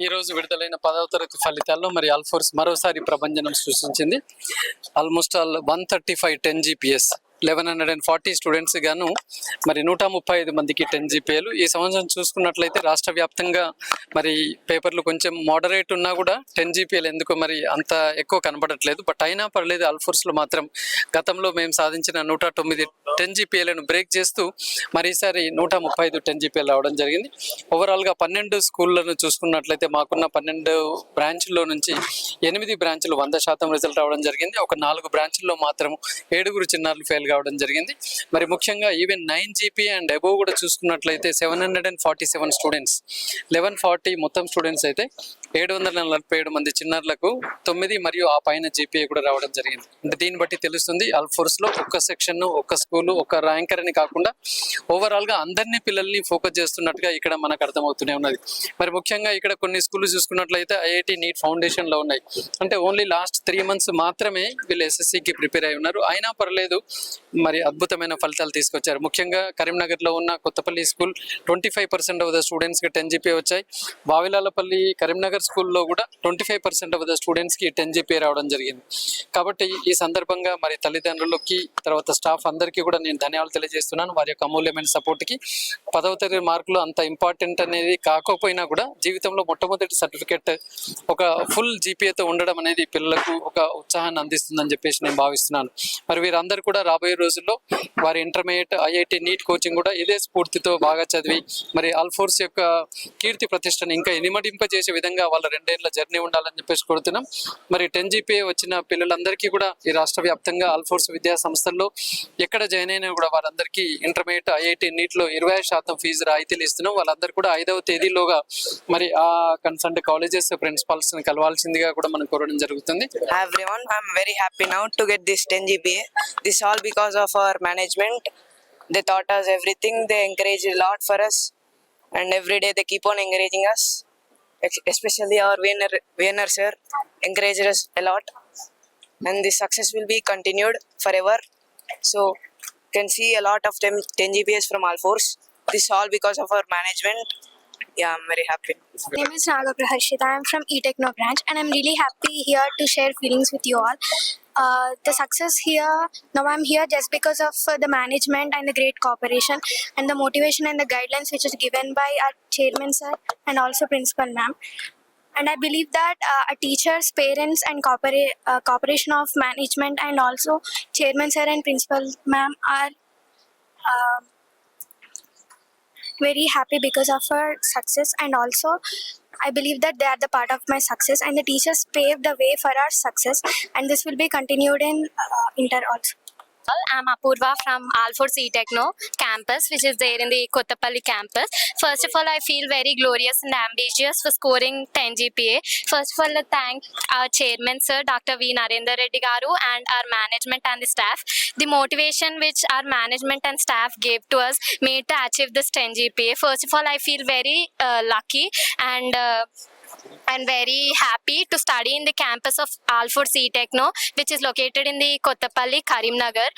ఈ రోజు విడుదలైన 10వ తరగతి ఫలితాల్లో మరి ఆల్ఫోర్స్ మరోసారి ప్రభంజనం సృష్టించింది. ఆల్మోస్ట్ ఆల్ 135 10 జీపీఎస్ 1140 స్టూడెంట్స్ గాను మరి 135 మందికి 10 జీపీఏలు. ఈ సంవత్సరం చూసుకున్నట్లయితే రాష్ట్ర వ్యాప్తంగా మరి పేపర్లు కొంచెం మోడరేట్ ఉన్నా కూడా 10 జీపీఏలు ఎందుకో మరి అంత ఎక్కువ కనబడట్లేదు. బట్ అయినా పర్లేదు, ఆల్ఫోర్స్లో మాత్రం గతంలో మేము సాధించిన 109 10 జీపీఏలను బ్రేక్ చేస్తూ మరి ఈసారి 135 10 జీపీఏలు రావడం జరిగింది. ఓవరాల్గా 12 స్కూళ్ళను చూసుకున్నట్లయితే మాకున్న 12 బ్రాంచ్ల్లో నుంచి 8 బ్రాంచ్లు 100% రిజల్ట్ రావడం జరిగింది. ఒక 4 బ్రాంచ్ల్లో మాత్రం 7 చిన్నారులు ఫెయిల్ కావడం జరిగింది. మరి ముఖ్యంగా ఈవెన్ 9 జీపీఏ అండ్ అబోవ్ కూడా చూసుకున్నట్లయితే 747 స్టూడెంట్స్ 1140 మొత్తం స్టూడెంట్స్ అయితే 747 మంది చిన్నారులకు 9 మరియు ఆ పైన జీపీఏ కూడా రావడం జరిగింది. అంటే దీన్ని బట్టి తెలుస్తుంది ఆల్ఫోర్స్లో ఒక్క సెక్షన్, ఒక్క స్కూలు, ఒక్క ర్యాంకర్ అని కాకుండా ఓవరాల్గా అందరినీ పిల్లల్ని ఫోకస్ చేస్తున్నట్టుగా ఇక్కడ మనకు అర్థమవుతూనే ఉన్నది. మరి ముఖ్యంగా ఇక్కడ కొన్ని స్కూళ్ళు చూసుకున్నట్లయితే ఐఐటి నీట్ ఫౌండేషన్లో ఉన్నాయి. అంటే ఓన్లీ లాస్ట్ 3 months మాత్రమే వీళ్ళు ఎస్ఎస్సికి ప్రిపేర్ అయి ఉన్నారు. అయినా పర్లేదు మరి అద్భుతమైన ఫలితాలు తీసుకొచ్చారు. ముఖ్యంగా కరీంనగర్లో ఉన్న కొత్తపల్లి స్కూల్ 25% ఆఫ్ ద స్టూడెంట్స్కి 10 జీపీఏ వచ్చాయి. వావిలాలపల్లి కరీంనగర్ స్కూల్లో కూడా 25% ఆఫ్ ద స్టూడెంట్స్కి 10 జీపీఏ రావడం జరిగింది. కాబట్టి ఈ సందర్భంగా మరి తల్లిదండ్రులకి తర్వాత స్టాఫ్ అందరికీ కూడా నేను ధన్యవాదాలు తెలియజేస్తున్నాను వారి యొక్క అమూల్యమైన సపోర్ట్కి. 10వ తరగతి మార్కులు అంత ఇంపార్టెంట్ అనేది కాకపోయినా కూడా జీవితంలో మొట్టమొదటి సర్టిఫికెట్ ఒక ఫుల్ జీపీఏతో ఉండడం అనేది పిల్లలకు ఒక ఉత్సాహాన్ని అందిస్తుందని చెప్పేసి నేను భావిస్తున్నాను. మరి వీరందరూ కూడా రాబోయే రోజుల్లో వారి ఇంటర్మీడియట్ ఐఐటి నీట్ కోచింగ్ కూడా ఇదే స్ఫూర్తితో బాగా చదివి మరి ఆల్ఫోర్స్ యొక్క కీర్తి ప్రతిష్టను ఇంకా ఇనిమడింపజేసే విధంగా వాళ్ళ 2 ఏళ్ల జర్నీ ఉండాలని చెప్పేసి కోరుతున్నాం. మరి 10 జీపీఏ వచ్చిన పిల్లలందరికీ కూడా ఈ రాష్ట్ర వ్యాప్తంగా ఆల్ఫోర్స్ విద్యా సంస్థల్లో ఎక్కడ జాయిన్ అయినా కూడా వారందరికీ ఇంటర్మీడియట్ ఐఐటి నీట్లో 25% ఫీజు రాయితీలు ఇస్తున్నాం. వాళ్ళందరూ కూడా 5వ తేదీలోగా మరి ఆ కన్సర్న్ కాలేజెస్ ప్రిన్సిపాల్స్ ని కలవాల్సిందిగా కూడా మనం కోరడం జరుగుతుంది. Hi everyone, I'm very happy now to get this 10 GPA. This all because of our management. They taught us everything. They encouraged a lot for us, and every day they keep on encouraging us. Especially our Vener sir encouraged us a lot, and this success will be continued forever. So you can see a lot of 10 GPAs from all fours. This all because of our management. Yeah, I'm very happy. My name is Nagapra Harshita. I am from eTechno branch, and I'm really happy here to share feelings with you all. The success here, now I'm here just because of the management and the great cooperation and the motivation and the guidelines which is given by our chairman sir and also principal ma'am. And I believe that teachers, parents and cooperation of management and also chairman sir and principal ma'am are very happy because of our success, and also I believe that they are the part of my success, and the teachers paved the way for our success, and this will be continued in inter also. I'm Apurva from Alfors eTechno campus, which is there in the Kottapalli campus. First of all, I feel very glorious and ambitious for scoring 10 GPA. First of all, I thank our chairman, sir, Dr. V. Narendra Reddy Garu, and our management and the staff. The motivation which our management and staff gave to us made to achieve this 10 GPA. First of all, I feel very lucky and I'm very happy to study in the campus of Alfors eTechno, which is located in the Kottapalli, Karimnagar.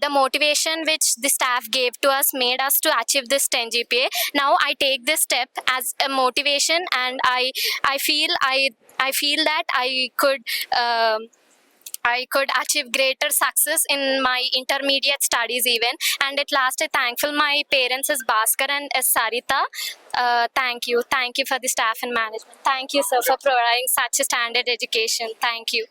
The motivation which the staff gave to us made us to achieve this 10 GPA. Now I take this step as a motivation, and I feel that I could achieve greater success in my intermediate studies even. And at last I thankful my parents as Bhaskar and as Sarita. Thank you for the staff and management. Thank you sir for providing such a standard education. Thank you.